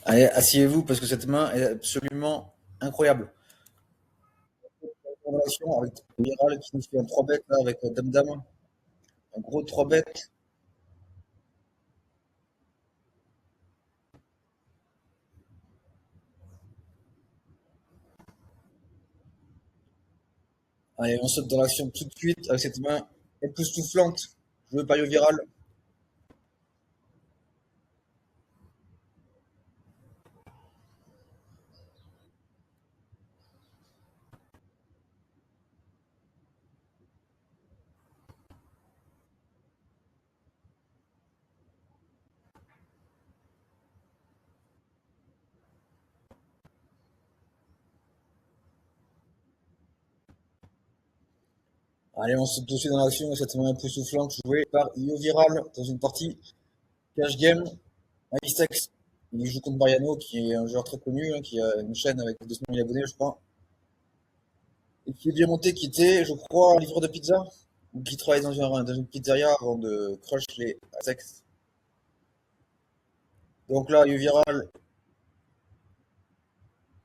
Allez, asseyez-vous parce que cette main est absolument incroyable. Relation avec Viral qui nous fait un 3 bêtes là, avec Dame Dame. Un gros 3 bêtes. Allez, on saute dans l'action tout de suite avec cette main époustouflante. Joué par Viral. Allez, on saute tout de suite dans l'action avec cette main époustouflante jouée par Viral dans une partie cash game à Istex. Il joue contre Mariano qui est un joueur très connu, hein, qui a une chaîne avec 200 000 abonnés, je crois. Et qui est bien monté, qui était, je crois, un livreur de pizza. Ou qui travaille dans une pizzeria avant de crush les Istex. Donc là, Viral,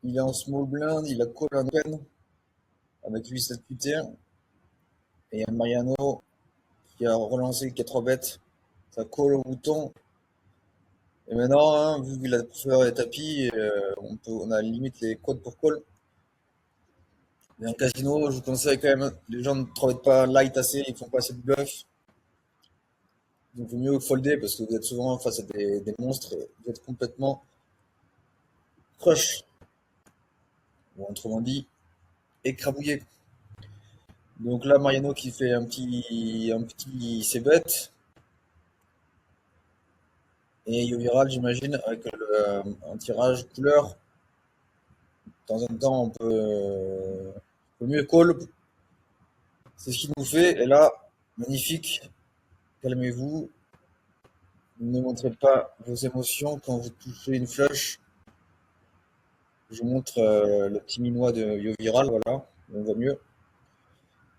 il est en small blind, il a call en open avec 8-7 QT. Et il y a Mariano qui a relancé 4 bêtes. Ça call au bouton. Et maintenant, hein, vu qu'il a profondeur des tapis, on a limite les codes pour call. Mais en casino, je vous conseille quand même, les gens ne travaillent pas light assez, ils font pas assez de bluff. Donc il vaut mieux folder parce que vous êtes souvent face à des monstres et vous êtes complètement crush. Ou autrement dit, écrabouillé. Donc là, Mariano qui fait un petit c-bet. Et Yoviral, j'imagine, avec un tirage couleur. De temps en temps, on peut mieux call. C'est ce qu'il nous fait. Et là, magnifique. Calmez-vous. Ne montrez pas vos émotions quand vous touchez une flush. Je vous montre le petit minois de Yoviral, voilà. On voit mieux.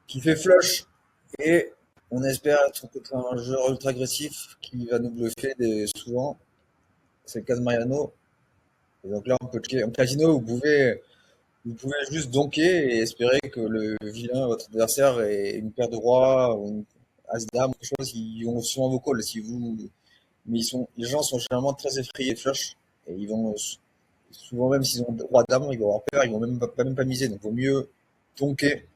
Qui fait flush. Et on espère être contre un joueur ultra agressif qui va nous bluffer souvent. C'est le cas de Mariano. Et donc là, on peut checker. En casino, vous pouvez juste donker et espérer que le vilain, votre adversaire, ait une paire de rois ou une as-dame, quelque chose. Ils ont souvent vos calls. Mais les gens sont généralement très effrayés de flush. Et ils vont, souvent même s'ils ont roi-dame, ils vont avoir peur, ils vont même pas miser. Donc, il vaut mieux donker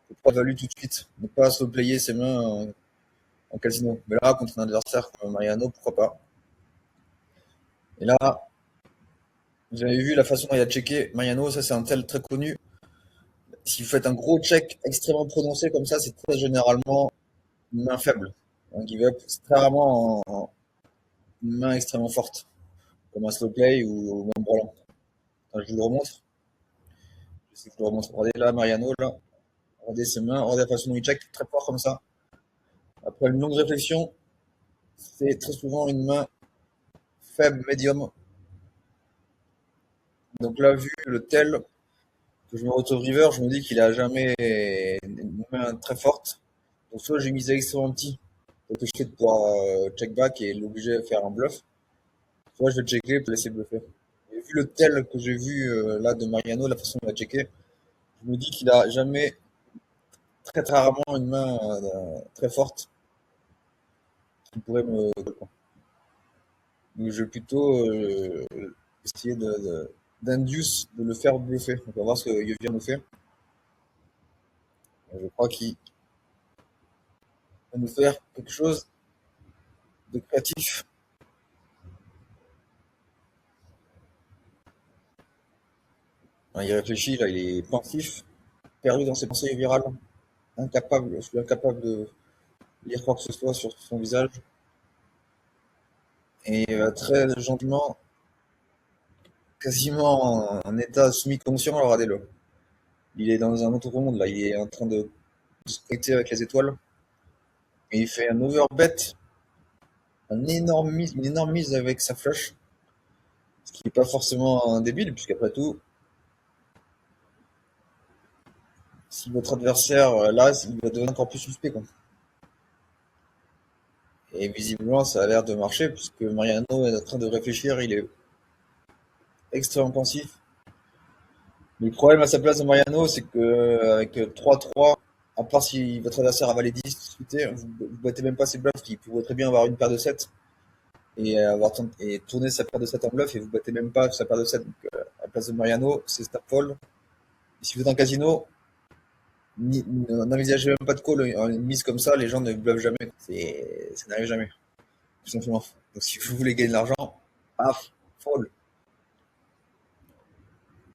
pour pas value tout de suite. Ne pas se player ses mains en casino. Mais là, contre un adversaire comme Mariano, pourquoi pas. Et là, vous avez vu la façon dont il a checké Mariano, ça c'est un tel très connu. Si vous faites un gros check extrêmement prononcé comme ça, c'est très généralement une main faible. Un give-up, c'est très rarement une main extrêmement forte, comme un slow play ou même Roland. Attends, je vous le remontre. Je sais que je le remontre. Regardez là, Mariano, là. Regardez ses mains, regardez la façon dont il check, très fort comme ça. Après une longue réflexion, c'est très souvent une main faible, médium. Donc là, vu le tel que je me retrouve river, je me dis qu'il a jamais une main très forte. Donc soit j'ai misé extrêmement petit, pour que je fais de pouvoir check back et l'obliger à faire un bluff. Soit je vais checker pour laisser bluffer. Et vu le tel que j'ai vu là de Mariano, la façon dont il a checké, je me dis qu'il a jamais, très très rarement, une main très forte qui pourrait me. Donc je vais plutôt essayer d'induce de le faire bluffer. On va voir ce que Yevir nous fait. Je crois qu'il va nous faire quelque chose de créatif. Hein, il réfléchit, là, il est pensif, perdu dans ses pensées virales, je suis incapable de lire quoi que ce soit sur son visage. Et très gentiment, quasiment en état semi-conscient, alors regardez-le. Il est dans un autre monde, là, il est en train de se connecter avec les étoiles. Et il fait un overbet, une énorme mise avec sa flush, ce qui n'est pas forcément un débile, puisqu'après tout, si votre adversaire, là, il va devenir encore plus suspect, quoi. Et visiblement, ça a l'air de marcher, puisque Mariano est en train de réfléchir, il est extrêmement pensif. Mais le problème à sa place de Mariano, c'est que avec 3-3, à part si votre adversaire a valet 10 discuté, vous battez même pas ses bluffs. Il pourrait très bien avoir une paire de 7 et tourner sa paire de 7 en bluff et vous battez même pas sa paire de 7. Donc, à la place de Mariano, c'est snap fold. Et si vous êtes en casino, n'envisagez même pas de call. Une mise comme ça, les gens ne bluffent jamais. Ça n'arrive jamais, tout simplement. Donc si vous voulez gagner de l'argent, paf, fold.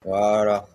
Voilà.